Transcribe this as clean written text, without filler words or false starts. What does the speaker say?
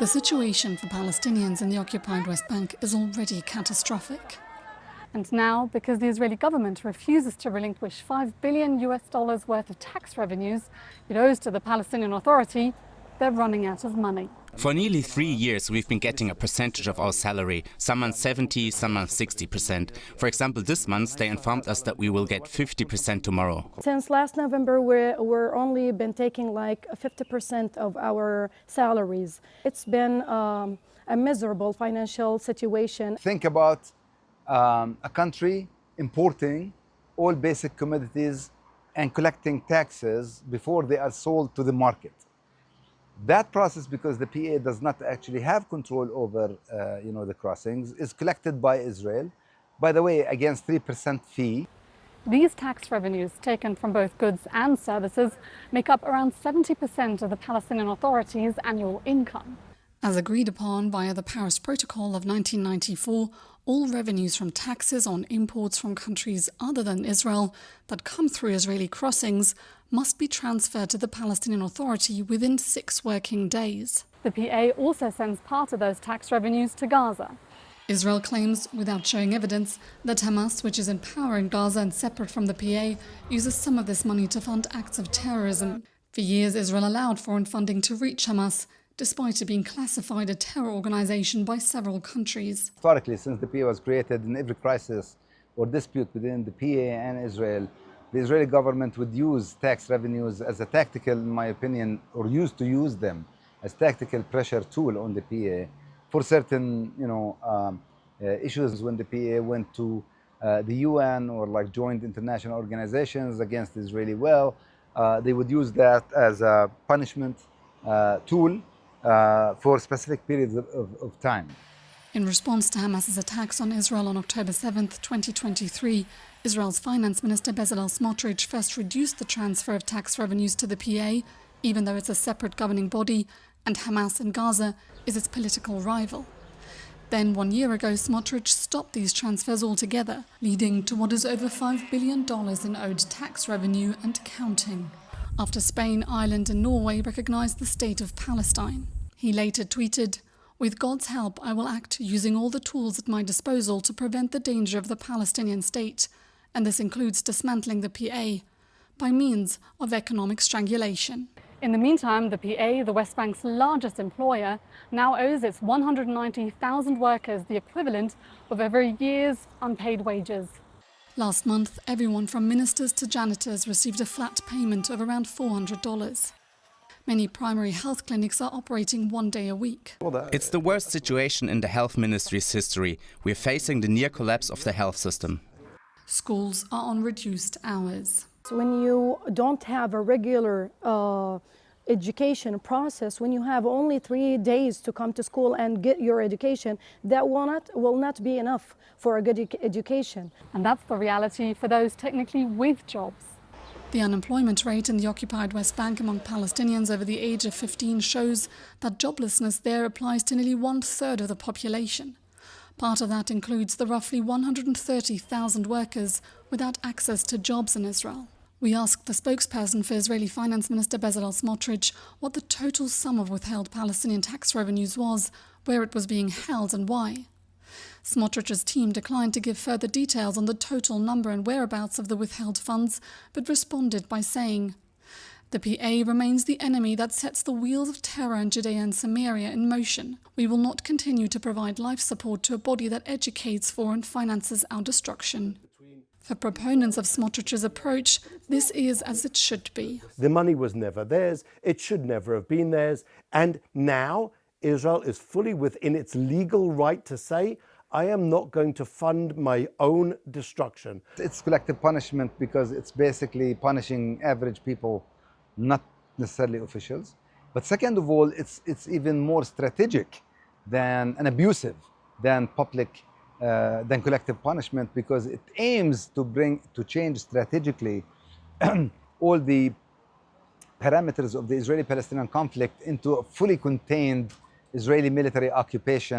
The situation for Palestinians in the occupied West Bank is already catastrophic. And now, because the Israeli government refuses to relinquish $5 billion worth of tax revenues it owes to the Palestinian Authority, they're running out of money. For nearly 3 years, we've been getting a percentage of our salary, some months 70, some months 60%. For example, this month they informed us that we will get 50% tomorrow. Since last November, we're only been taking like 50% of our salaries. It's been a miserable financial situation. Think about a country importing all basic commodities and collecting taxes before they are sold to the market. That process, because the PA does not actually have control over the crossings, is collected by Israel, by the way, against 3% fee. These tax revenues, taken from both goods and services, make up around 70% of the Palestinian Authority's annual income. As agreed upon via the Paris Protocol of 1994, all revenues from taxes on imports from countries other than Israel that come through Israeli crossings must be transferred to the Palestinian Authority within 6 working days. The PA also sends part of those tax revenues to Gaza. Israel claims, without showing evidence, that Hamas, which is in power in Gaza and separate from the PA, uses some of this money to fund acts of terrorism. For years, Israel allowed foreign funding to reach Hamas, despite it being classified a terror organization by several countries. Historically, since the PA was created, in every crisis or dispute within the PA and Israel, the Israeli government would use tax revenues as a tactical, in my opinion, or used to use them as tactical pressure tool on the PA for certain, issues. When the PA went to the UN or like joined international organizations against the Israeli will, they would use that as a punishment tool for specific periods of time. In response to Hamas's attacks on Israel on October 7, 2023, Israel's Finance Minister Bezalel Smotrich first reduced the transfer of tax revenues to the PA, even though it's a separate governing body, and Hamas in Gaza is its political rival. Then, 1 year ago, Smotrich stopped these transfers altogether, leading to what is over $5 billion in owed tax revenue and counting, after Spain, Ireland and Norway recognized the state of Palestine. He later tweeted, "With God's help, I will act using all the tools at my disposal to prevent the danger of the Palestinian state, and this includes dismantling the PA by means of economic strangulation." In the meantime, the PA, the West Bank's largest employer, now owes its 190,000 workers the equivalent of over a year's unpaid wages. Last month, everyone from ministers to janitors received a flat payment of around $400. Many primary health clinics are operating 1 day a week. It's the worst situation in the health ministry's history. We're facing the near collapse of the health system. Schools are on reduced hours. When you don't have a regular education process, when you have only 3 days to come to school and get your education, that will not be enough for a good education. And that's the reality for those technically with jobs. The unemployment rate in the occupied West Bank among Palestinians over the age of 15 shows that joblessness there applies to nearly 1/3 of the population. Part of that includes the roughly 130,000 workers without access to jobs in Israel. We asked the spokesperson for Israeli Finance Minister Bezalel Smotrich what the total sum of withheld Palestinian tax revenues was, where it was being held and why. Smotrich's team declined to give further details on the total number and whereabouts of the withheld funds, but responded by saying, "The PA remains the enemy that sets the wheels of terror in Judea and Samaria in motion. We will not continue to provide life support to a body that educates for and finances our destruction." For proponents of Smotrich's approach, this is as it should be. The money was never theirs, it should never have been theirs, and now Israel is fully within its legal right to say, I am not going to fund my own destruction. It's collective punishment because it's basically punishing average people, not necessarily officials. But second of all, it's even more strategic than and abusive than than collective punishment, because it aims to change strategically all the parameters of the Israeli-Palestinian conflict into a fully contained Israeli military occupation.